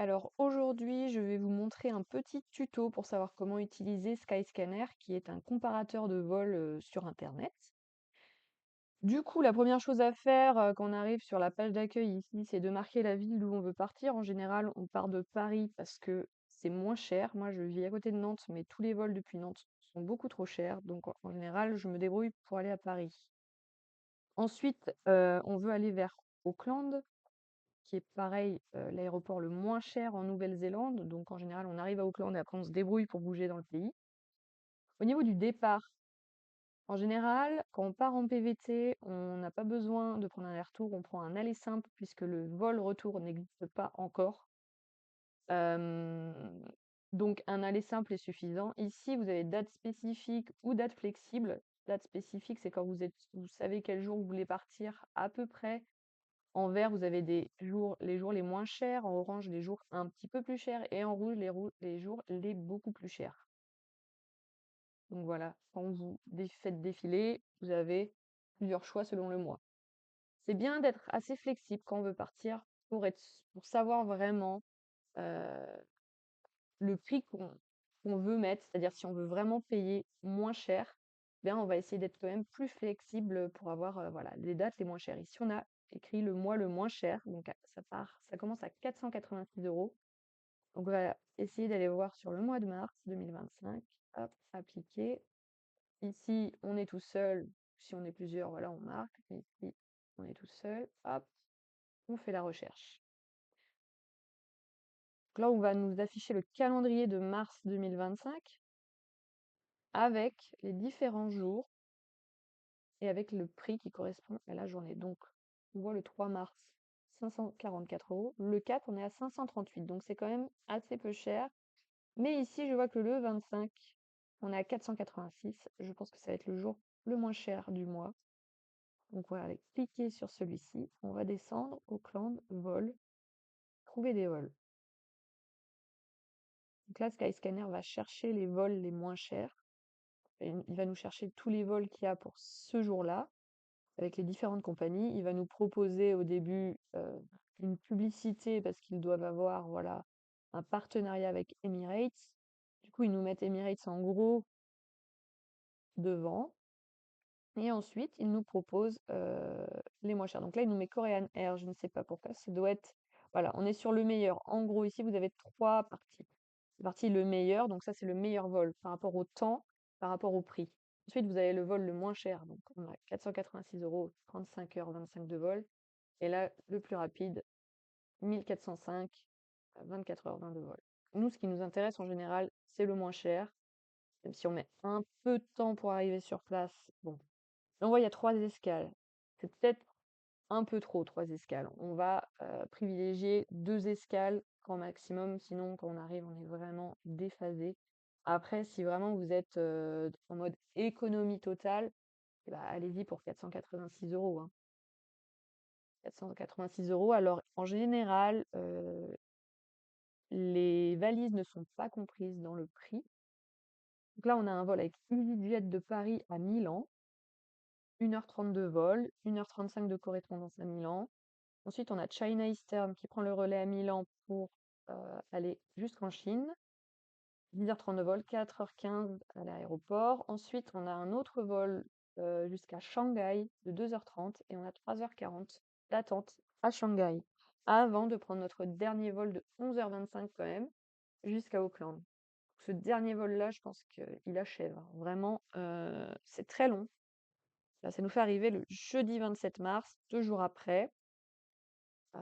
Alors aujourd'hui, je vais vous montrer un petit tuto pour savoir comment utiliser Skyscanner, qui est un comparateur de vol sur Internet. Du coup, la première chose à faire quand on arrive sur la page d'accueil ici, c'est de marquer la ville d'où on veut partir. En général, on part de Paris parce que c'est moins cher. Moi, je vis à côté de Nantes, mais tous les vols depuis Nantes sont beaucoup trop chers. Donc, en général, je me débrouille pour aller à Paris. Ensuite, on veut aller vers Auckland, qui est pareil, l'aéroport le moins cher en Nouvelle-Zélande. Donc en général, on arrive à Auckland et après on se débrouille pour bouger dans le pays. Au niveau du départ, en général, quand on part en PVT, on n'a pas besoin de prendre un aller-retour, on prend un aller simple puisque le vol retour n'existe pas encore. Hem, donc un aller simple est suffisant. Ici, vous avez date spécifique ou date flexible. Date spécifique, c'est quand vous savez quel jour vous voulez partir à peu près. En vert, vous avez les jours les moins chers, en orange, les jours un petit peu plus chers, et en rouge, les jours les beaucoup plus chers. Donc voilà, quand vous faites défiler, vous avez plusieurs choix selon le mois. C'est bien d'être assez flexible quand on veut partir pour savoir vraiment euh, le prix qu'on veut mettre, c'est-à-dire si on veut vraiment payer moins cher, ben on va essayer d'être quand même plus flexible pour avoir voilà, les dates les moins chères. Ici, on a écrit le mois le moins cher, donc ça commence à 486 euros. Donc on va essayer d'aller voir sur le mois de mars 2025. Hop, appliquer. Ici, on est tout seul. Si on est plusieurs, voilà, on marque. Ici, on est tout seul. Hop, on fait la recherche. Donc là, on va nous afficher le calendrier de mars 2025 avec les différents jours et avec le prix qui correspond à la journée. Donc, on voit le 3 mars, 544 euros. Le 4, on est à 538, donc c'est quand même assez peu cher. Mais ici, je vois que le 25, on est à 486. Je pense que ça va être le jour le moins cher du mois. Donc, on va aller cliquer sur celui-ci. On va descendre, Auckland, vol, trouver des vols. Donc là, Skyscanner va chercher les vols les moins chers. Et il va nous chercher tous les vols qu'il y a pour ce jour-là, avec les différentes compagnies. Il va nous proposer au début une publicité parce qu'ils doivent avoir voilà, un partenariat avec Emirates. Du coup, ils nous mettent Emirates en gros devant. Et ensuite, ils nous proposent les moins chers. Donc là, il nous met Korean Air, je ne sais pas pourquoi. Ça doit être. Voilà, on est sur le meilleur. En gros, ici, vous avez trois parties. La partie le meilleur, donc ça, c'est le meilleur vol par rapport au temps, par rapport au prix. Ensuite, vous avez le vol le moins cher. Donc, on a 486 euros, 35 heures 25 de vol. Et là, le plus rapide, 1405, 24 heures 20 de vol. Nous, ce qui nous intéresse en général, c'est le moins cher. Même si on met un peu de temps pour arriver sur place, bon. Là, on voit, il y a 3 escales. C'est peut-être un peu trop, 3 escales. On va privilégier 2 escales grand maximum, sinon quand on arrive, on est vraiment déphasé. Après, si vraiment vous êtes en mode économie totale, eh ben, allez-y pour 486 euros. Hein. 486 euros. Alors, en général, les valises ne sont pas comprises dans le prix. Donc là, on a un vol avec EasyJet de Paris à Milan. 1h30 de vol, 1h35 de correspondance à Milan. Ensuite, on a China Eastern qui prend le relais à Milan pour aller jusqu'en Chine. 10h30 de vol, 4h15 à l'aéroport. Ensuite, on a un autre vol jusqu'à Shanghai de 2h30 et on a 3h40 d'attente à Shanghai avant de prendre notre dernier vol de 11h25 quand même jusqu'à Auckland. Ce dernier vol-là, je pense qu'il achève. Hein. Vraiment, c'est très long. Là, ça nous fait arriver le jeudi 27 mars, 2 jours après.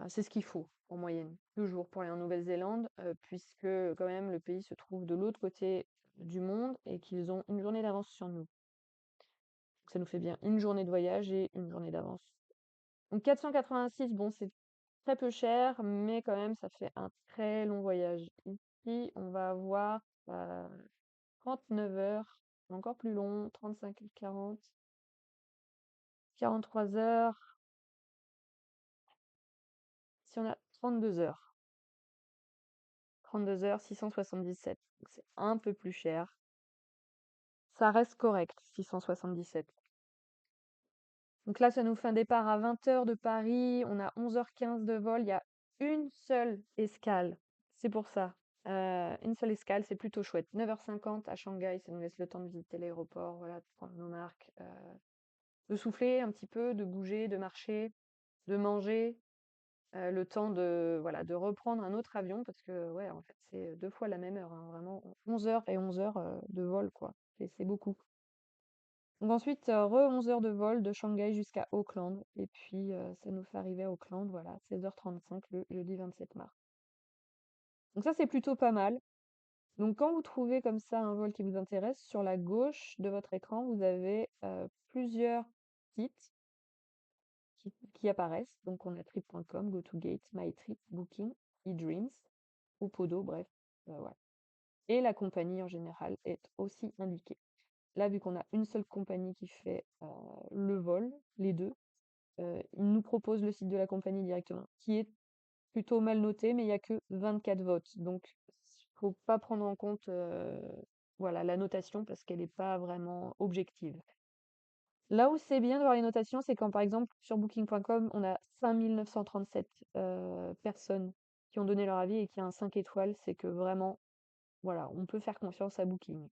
C'est ce qu'il faut en moyenne, 2 jours pour aller en Nouvelle-Zélande, puisque quand même le pays se trouve de l'autre côté du monde et qu'ils ont une journée d'avance sur nous. Donc ça nous fait bien une journée de voyage et une journée d'avance. Donc 486, bon, c'est très peu cher, mais quand même, ça fait un très long voyage. Ici, on va avoir 39 heures, encore plus long, 35 et 40, 43 heures. Si on a 32 heures. 32 heures, 677. Donc c'est un peu plus cher. Ça reste correct, 677. Donc là, ça nous fait un départ à 20 heures de Paris. On a 11h15 de vol. Il y a une seule escale. c'est pour ça. Une seule escale, c'est plutôt chouette. 9h50 à Shanghai, ça nous laisse le temps de visiter l'aéroport, voilà, de prendre nos marques, de souffler un petit peu, de bouger, de marcher, de manger, le temps de, voilà, de reprendre un autre avion parce que, ouais, en fait, c'est 2 fois la même heure, hein, vraiment 11 heures et 11 heures, de vol, quoi. C'est beaucoup. Donc ensuite, re 11 heures de vol de Shanghai jusqu'à Auckland et puis, ça nous fait arriver à Auckland, voilà, 16h35 le jeudi 27 mars. Donc ça, c'est plutôt pas mal. Donc quand vous trouvez comme ça un vol qui vous intéresse, sur la gauche de votre écran, vous avez, plusieurs sites qui apparaissent. Donc on a trip.com, GoToGate, MyTrip, Booking, eDreams ou Podo, bref, voilà. Et la compagnie en général est aussi indiquée. Là, vu qu'on a une seule compagnie qui fait, le vol, les 2, ils nous proposent le site de la compagnie directement, qui est plutôt mal noté, mais il y a que 24 votes. Donc faut pas prendre en compte, voilà, la notation parce qu'elle est pas vraiment objective. Là où c'est bien de voir les notations, c'est quand, par exemple, sur booking.com, on a 5 937 personnes qui ont donné leur avis et qui a un 5 étoiles, c'est que vraiment, voilà, on peut faire confiance à Booking.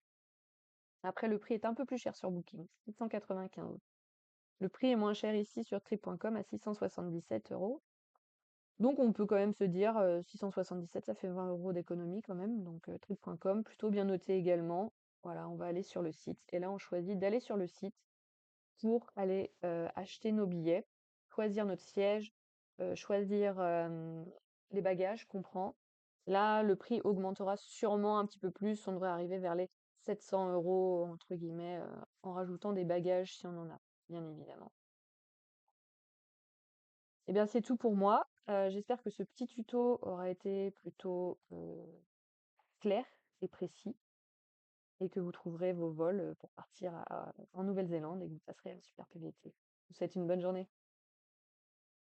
Après, le prix est un peu plus cher sur Booking, 695. Le prix est moins cher ici sur trip.com à 677 €. Donc on peut quand même se dire, 677, ça fait 20 € d'économie quand même, donc trip.com, plutôt bien noté également. Voilà, on va aller sur le site et là, on choisit d'aller sur le site pour aller, acheter nos billets, choisir notre siège, choisir, les bagages qu'on prend. Là, le prix augmentera sûrement un petit peu plus, on devrait arriver vers les 700 € entre guillemets, en rajoutant des bagages si on en a, bien évidemment. Eh bien, c'est tout pour moi. J'espère que ce petit tuto aura été plutôt, clair et précis et que vous trouverez vos vols, pour partir en Nouvelle-Zélande et que vous passerez un super PVT. Je vous souhaite une bonne journée.